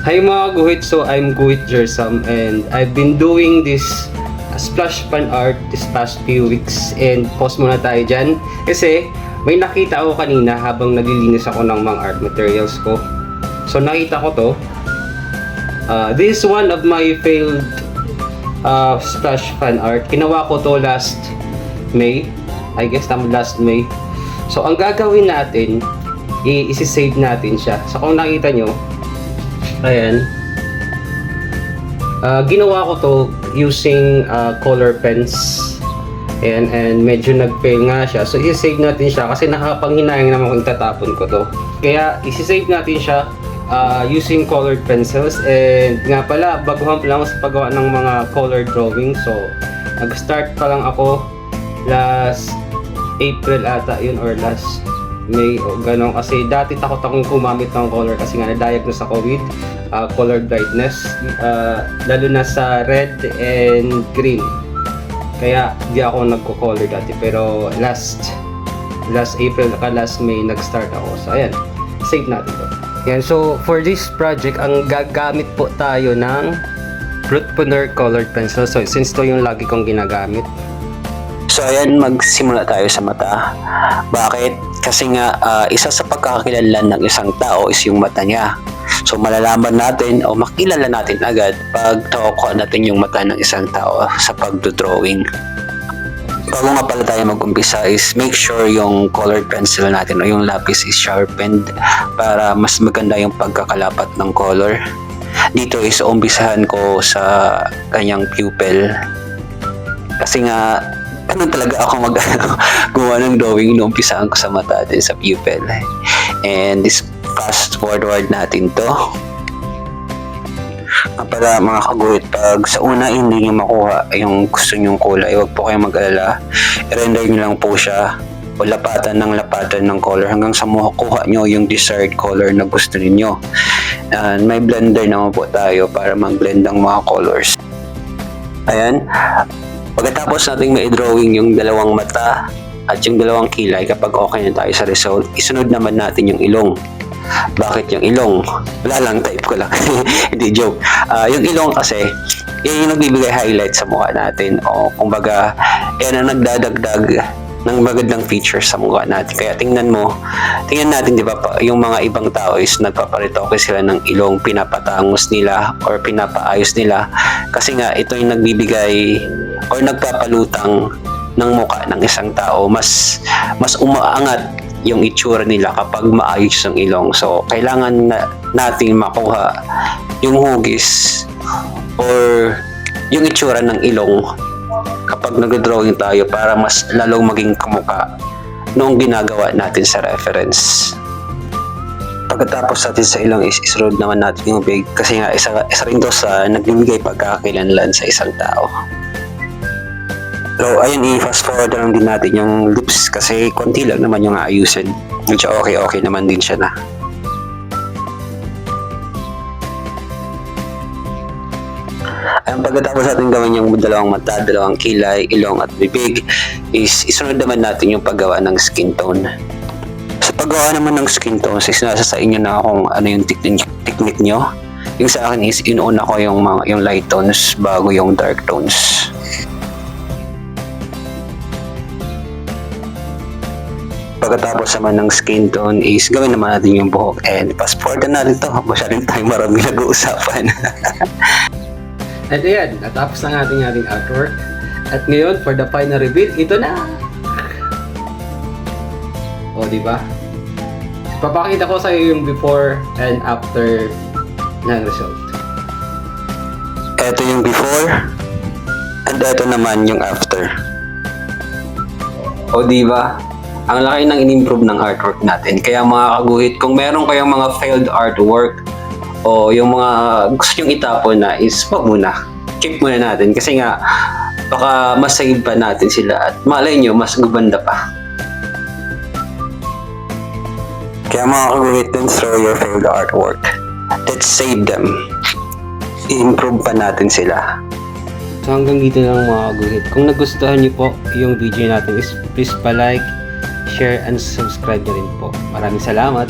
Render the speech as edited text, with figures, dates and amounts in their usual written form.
Hi mga guhit, so I'm Guhit Jersam and I've been doing this splash fan art this past few weeks, and pause muna tayo dyan kasi may nakita ako kanina habang naglilinis ako ng mga art materials ko. So nakita ko to, this is one of my failed splash fan art. Ginawa ko to last May, I guess last May. So ang gagawin natin, i-save natin siya. So kung nakita nyo, ayan, ginawa ko to using color pens. Ayan, and medyo nag-fail nga siya. So i-save natin siya kasi nakakapanghinayang naman kung itatapon ko to. Kaya i-save natin siya using colored pencils. And nga pala, baguhan pa lang sa paggawa ng mga color drawing. So nag-start pa lang ako last April ata yun, or last May o ganon, kasi dati takot akong gumamit ng color kasi nga na-diagnose ako with color blindness, lalo na sa red and green. Kaya di ako nagko-color dati, pero last April last May nag-start ako. So ayan, save natin to. Yan, so for this project ang gagamit po tayo ng Brutponer colored pencil. So since to yung lagi kong ginagamit. So ayan, magsimula tayo sa mata. Bakit? Kasi nga isa sa pagkakakilanlan ng isang tao is yung mata niya. So malalaman natin o makilala natin agad pag nakukuha natin yung mata ng isang tao sa pagdodrawing. Bago nga pala tayo mag-umpisa is make sure yung colored pencil natin o yung lapis is sharpened para mas maganda yung pagkakalapat ng color. Dito is umpisahan ko sa kanyang pupil. Kasi nga ano talaga ako gumawa ng drawing, inuumpisaan ko sa mata din sa pupil. And this fast forward natin to. Para mga kaguhit, pag sa una hindi nyo makuha yung gusto nyong kulay, huwag po kayong mag-alala. I-render nyo lang po siya o lapatan ng color hanggang sa makuha nyo yung desired color na gusto niyo. And may blender naman po tayo para mag-blend ng mga colors. Ayan. Pagkatapos nating ma-drawing yung dalawang mata at yung dalawang kilay, kapag okay na tayo sa result, isunod naman natin yung ilong. Bakit yung ilong? Wala lang, type ko lang. Hindi, joke. Yung ilong kasi, yan yung nagbibigay highlight sa mukha natin. O kumbaga, yan ang nagdadagdag ng magandang features sa mukha natin. Kaya tingnan natin, di ba, yung mga ibang tao is nagpaparitoke sila ng ilong, pinapatangos nila or pinapaayos nila. Kasi nga, ito yung nagbibigay or nagpapalutang ng mukha ng isang tao. Mas umaangat yung itsura nila kapag maayos ang ilong. So, kailangan nating makuha yung hugis or yung itsura ng ilong kapag nag-drawing tayo para mas lalong maging kamukha noong ginagawa natin sa reference. Pagkatapos natin sa ilong is isunod naman natin yung big, kasi nga isa rin to sa nagbibigay pagkakakilanlan sa isang tao. So ayun, i-fast forward lang din natin yung lips kasi konti lang naman yung aayusin. Medyo okay naman din siya na. Ang pagkatapos natin gawin yung dalawang mata, dalawang kilay, ilong at bibig is isunod naman natin yung paggawa ng skin tone. Sa paggawa naman ng skin tone, is nasa sa inyo na kung ano yung technique nyo. Yung sa akin is inuuna ko yung light tones bago yung dark tones. Pagkatapos naman ng skin tone is gawin naman natin yung buhok, and fast forward na natin to. Masyadong tayo marami nag-uusapan. At ayan, natapos na ating artwork. At ngayon, for the final reveal, ito na! O, diba? Papakita ko sa iyo yung before and after ng result. Ito yung before, and ito naman yung after. O, diba? Ang laki ng in-improve ng artwork natin. Kaya mga kaguhit, kung meron kayong mga failed artwork o yung mga gusto nyong itapon na, is wag muna. Keep muna natin. Kasi nga, baka mas save pa natin sila at malay nyo, mas gubanda pa. Kaya mga kaguhit, don't throw your failed artwork. Let's save them. I-improve pa natin sila. So hanggang dito lang mga kaguhit. Kung nagustuhan niyo po yung video natin, is please pa-like, share, and subscribe na rin po. Maraming salamat!